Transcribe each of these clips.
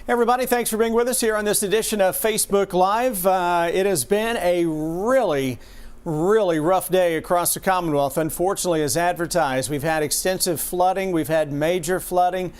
Everybody, thanks for being with us here on this edition of Facebook Live. It has been a really rough day across the Commonwealth. Unfortunately, as advertised, we've had extensive flooding, we've had major flooding,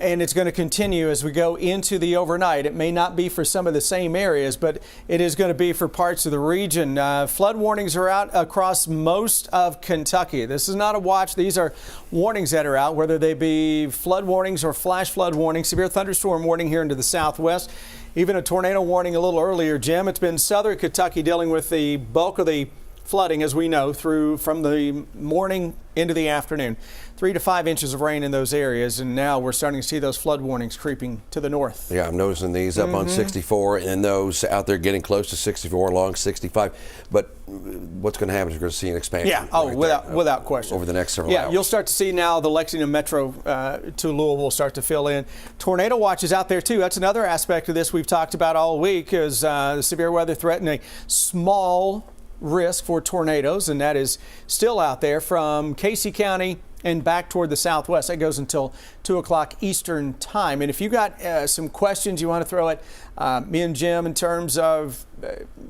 and it's going to continue as we go into the overnight. It may not be for some of the same areas, but it is going to be for parts of the region. Flood warnings are out across most of Kentucky. This is not a watch. These are warnings that are out, whether they be flood warnings or flash flood warnings, severe thunderstorm warning here into the southwest, even a tornado warning a little earlier, Jim. It's been southern Kentucky dealing with the bulk of the flooding, as we know, from the morning into the afternoon. 3 to 5 inches of rain in those areas, and now we're starting to see those flood warnings creeping to the north. Yeah, I'm noticing these up on 64 and those out there getting close to 64 along 65. But what's going to happen is you're going to see an expansion. Yeah, without question. Over the next several hours. You'll start to see now the Lexington Metro to Louisville start to fill in. Tornado watch is out there too. That's another aspect of this we've talked about all week, is the severe weather threatening small risk for tornadoes, and that is still out there from Casey County and back toward the southwest. That goes until 2 o'clock Eastern time. And if you got some questions you want to throw at me and Jim in terms of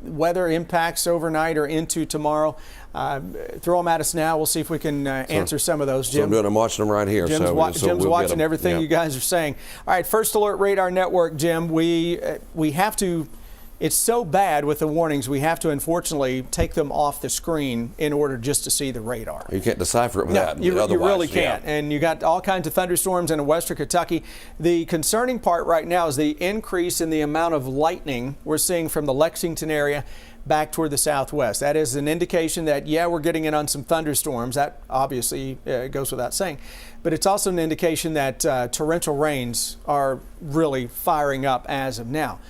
weather impacts overnight or into tomorrow, throw them at us now. We'll see if we can answer some of those, Jim. I'm watching them right here. Jim's watching everything you guys are saying. All right, First Alert Radar Network, Jim, we have to. It's so bad with the warnings, we have to unfortunately take them off the screen in order just to see the radar. You can't decipher it with that. You really can't. Yeah. And you got all kinds of thunderstorms in western Kentucky. The concerning part right now is the increase in the amount of lightning we're seeing from the Lexington area back toward the southwest. That is an indication that, we're getting in on some thunderstorms. That obviously goes without saying. But it's also an indication that torrential rains are really firing up as of now.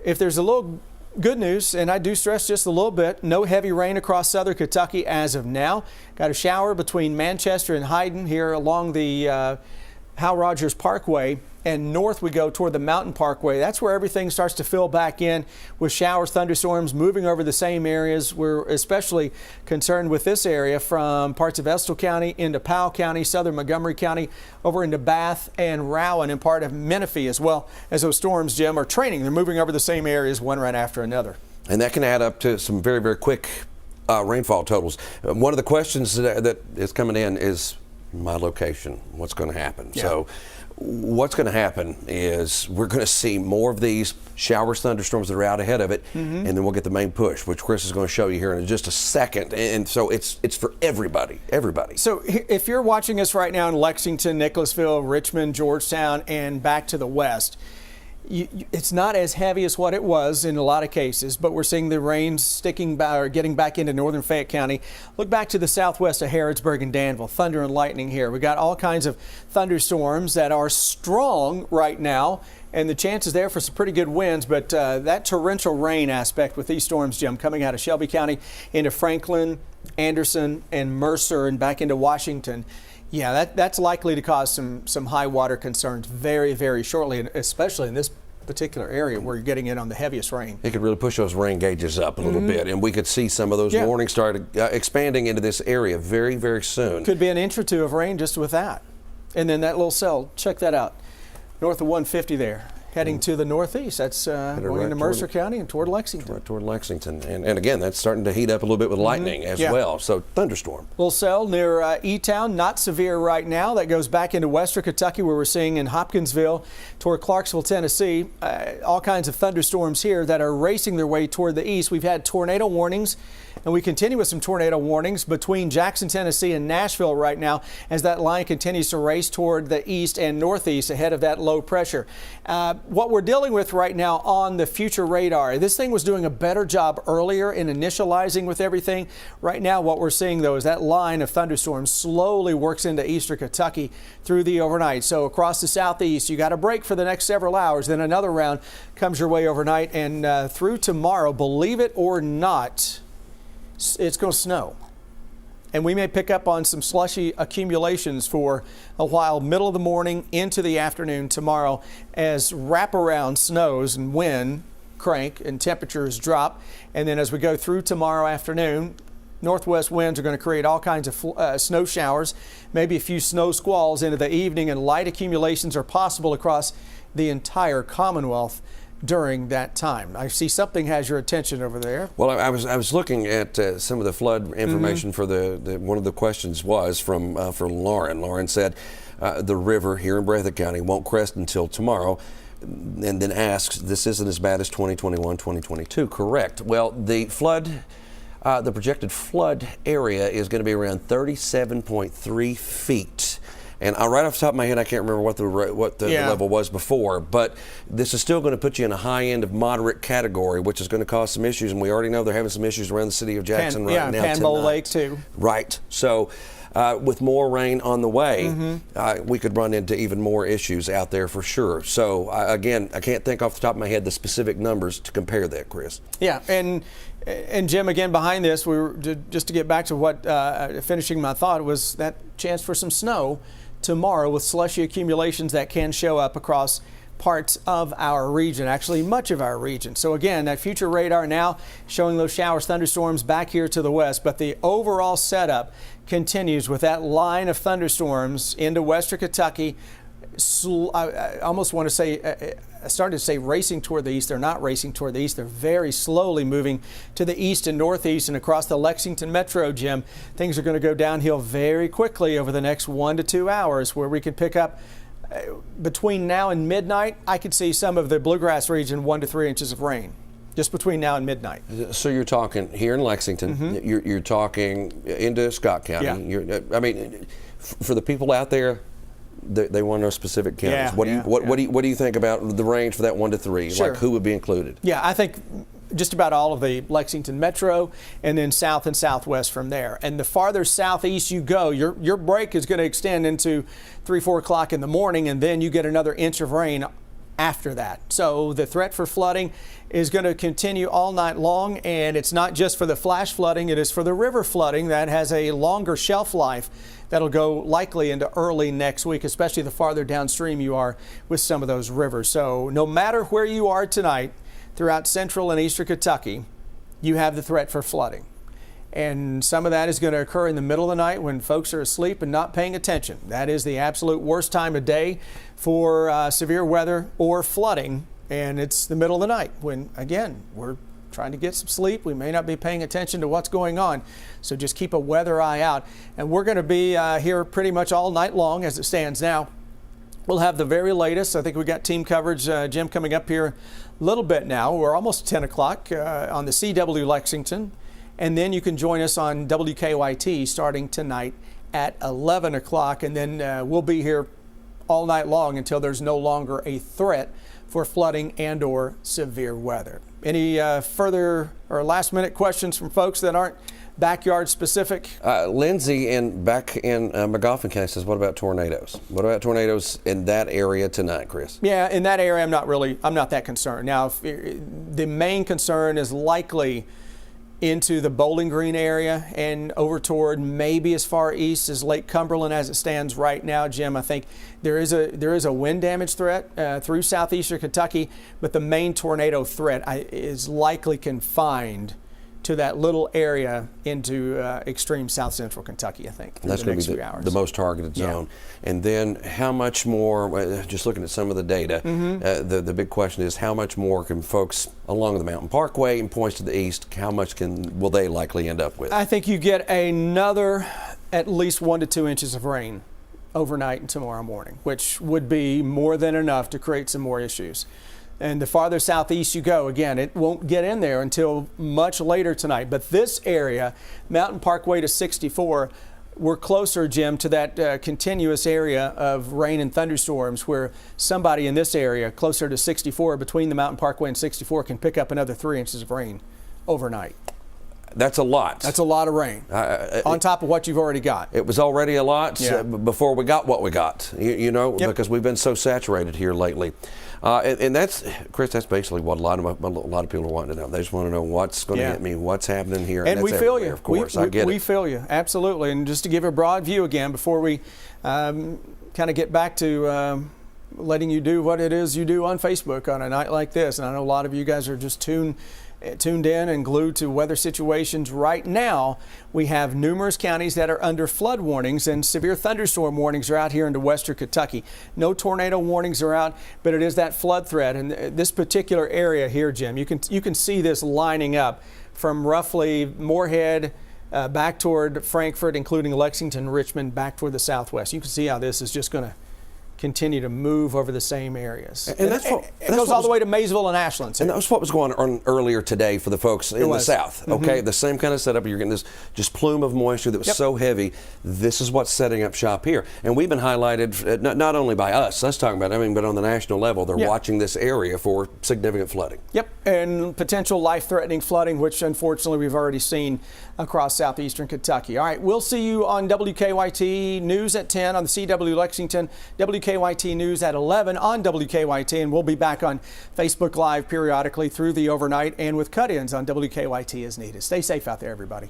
If there's a little good news, and I do stress just a little bit, no heavy rain across southern Kentucky as of now. Got a shower between Manchester and Hyden here along the Hal Rogers Parkway, and north we go toward the Mountain Parkway. That's where everything starts to fill back in with showers, thunderstorms moving over the same areas. We're especially concerned with this area from parts of Estill County into Powell County, southern Montgomery County, over into Bath and Rowan, and part of Menifee as well, as those storms, Jim, are training. They're moving over the same areas one right after another. And that can add up to some very quick rainfall totals. One of the questions that is coming in is my location. What's going to happen? Yeah. So what's going to happen is we're going to see more of these showers, thunderstorms that are out ahead of it, and then we'll get the main push, which Chris is going to show you here in just a second. And so it's for everybody. So if you're watching us right now in Lexington, Nicholasville, Richmond, Georgetown, and back to the west, it's not as heavy as what it was in a lot of cases, but we're seeing the rain getting back into northern Fayette County. Look back to the southwest of Harrodsburg and Danville. Thunder and lightning here. We got all kinds of thunderstorms that are strong right now, and the chances there for some pretty good winds, but that torrential rain aspect with these storms, Jim, coming out of Shelby County into Franklin, Anderson, and Mercer, and back into Washington. Yeah, that's likely to cause some high water concerns very shortly, and especially in this particular area where you're getting in on the heaviest rain. It could really push those rain gauges up a little bit, and we could see some of those warnings start expanding into this area very soon. Could be an inch or two of rain just with that. And then that little cell, check that out, north of 150 there. Heading to the northeast. That's going into Mercer County and toward Lexington. Toward Lexington. And again, that's starting to heat up a little bit with lightning as well. So thunderstorm. Little cell near E-Town, not severe right now. That goes back into western Kentucky, where we're seeing in Hopkinsville toward Clarksville, Tennessee. All kinds of thunderstorms here that are racing their way toward the east. We've had tornado warnings, and we continue with some tornado warnings between Jackson, Tennessee and Nashville right now, as that line continues to race toward the east and northeast ahead of that low pressure. What we're dealing with right now on the future radar, this thing was doing a better job earlier in initializing with everything. Right now what we're seeing though is that line of thunderstorms slowly works into eastern Kentucky through the overnight. So across the southeast, you got a break for the next several hours, then another round comes your way overnight, and through tomorrow, believe it or not, it's going to snow. And we may pick up on some slushy accumulations for a while, middle of the morning into the afternoon tomorrow, as wraparound snows and wind crank and temperatures drop. And then as we go through tomorrow afternoon, Northwest winds are going to create all kinds of snow showers, maybe a few snow squalls into the evening, and light accumulations are possible across the entire Commonwealth during that time. I see something has your attention over there. Well, I was looking at some of the flood information for the one of the questions was from Lauren. Lauren said the river here in Breathitt County won't crest until tomorrow, and then asks, this isn't as bad as 2021, 2022, correct? Well, the projected flood area is going to be around 37.3 feet. And right off the top of my head, I can't remember what the level was before, but this is still going to put you in a high end of moderate category, which is going to cause some issues. And we already know they're having some issues around the city of Jackson right now. Panbowl Lake too. Right. So with more rain on the way, we could run into even more issues out there for sure. So again, I can't think off the top of my head the specific numbers to compare that, Chris. Yeah, and Jim, again, behind this, we were just to get back to what finishing my thought was that chance for some snow tomorrow with slushy accumulations that can show up across parts of our region, actually much of our region. So again, that future radar now showing those showers, thunderstorms back here to the west, but the overall setup continues with that line of thunderstorms into western Kentucky. I almost want to say, I started to say racing toward the east. They're not racing toward the east. They're very slowly moving to the east and northeast and across the Lexington Metro, Jim. Things are going to go downhill very quickly over the next 1 to 2 hours, where we could pick up between now and midnight. I could see some of the bluegrass region 1 to 3 inches of rain just between now and midnight. So you're talking here in Lexington, you're talking into Scott County. Yeah. I mean, for the people out there, they want to know specific counties. Yeah, what do you think about the range for that 1 to 3? Sure. Like who would be included? Yeah, I think just about all of the Lexington Metro, and then south and southwest from there. And the farther southeast you go, your break is going to extend into 3-4 o'clock in the morning, and then you get another inch of rain after that. So the threat for flooding is going to continue all night long, and it's not just for the flash flooding, it is for the river flooding that has a longer shelf life that'll go likely into early next week, especially the farther downstream you are with some of those rivers. So no matter where you are tonight throughout central and eastern Kentucky, you have the threat for flooding. And some of that is going to occur in the middle of the night when folks are asleep and not paying attention. That is the absolute worst time of day for severe weather or flooding. And it's the middle of the night when, again, we're trying to get some sleep. We may not be paying attention to what's going on. So just keep a weather eye out. And we're going to be here pretty much all night long as it stands now. We'll have the very latest. I think we got team coverage, Jim, coming up here a little bit now. We're almost 10 o'clock on the CW Lexington. And then you can join us on WKYT starting tonight at 11 o'clock. And then we'll be here all night long until there's no longer a threat for flooding and or severe weather. Any further or last minute questions from folks that aren't backyard specific? Lindsay back in McGoffin County says, what about tornadoes? What about tornadoes in that area tonight, Chris? Yeah, in that area, I'm not that concerned. Now, the main concern is likely into the Bowling Green area and over toward maybe as far east as Lake Cumberland as it stands right now, Jim. I think there is a wind damage threat through southeastern Kentucky, but the main tornado threat is likely confined to that little area into extreme south central Kentucky, I think. That's going to be the most targeted zone. And then how much more, just looking at some of the data, the big question is how much more can folks along the Mountain Parkway and points to the east, how much will they likely end up with? I think you get another at least 1 to 2 inches of rain overnight and tomorrow morning, which would be more than enough to create some more issues. And the farther southeast you go, again, it won't get in there until much later tonight. But this area, Mountain Parkway to 64, we're closer, Jim, to that continuous area of rain and thunderstorms where somebody in this area, closer to 64, between the Mountain Parkway and 64, can pick up another 3 inches of rain overnight. That's a lot. That's a lot of rain on top of what you've already got. It was already a lot before we got what we got, because we've been so saturated here lately. And that's, Chris, that's basically what a lot of people are wanting to know. They just want to know what's going to hit me, what's happening here. And we feel you. Of course, I get it. We feel you, absolutely. And just to give a broad view again before we kind of get back to letting you do what it is you do on Facebook on a night like this. And I know a lot of you guys are just tuned tuned in and glued to weather situations right now. We have numerous counties that are under flood warnings, and severe thunderstorm warnings are out here into western Kentucky. No tornado warnings are out, but it is that flood threat. And this particular area here, Jim, you can see this lining up from roughly Moorhead back toward Frankfort, including Lexington, Richmond, back toward the southwest. You can see how this is just going to continue to move over the same areas. And it goes all the way to Maysville and Ashland. And that was what was going on earlier today for the folks in the south. Okay, the same kind of setup. You're getting this just plume of moisture that was so heavy. This is what's setting up shop here. And we've been highlighted not only by us talking about it, but on the national level, they're watching this area for significant flooding. Yep, and potential life-threatening flooding, which unfortunately we've already seen across southeastern Kentucky. All right, we'll see you on WKYT News at 10 on the CW Lexington, WKYT News at 11 on WKYT, and we'll be back on Facebook Live periodically through the overnight and with cut-ins on WKYT as needed. Stay safe out there, everybody.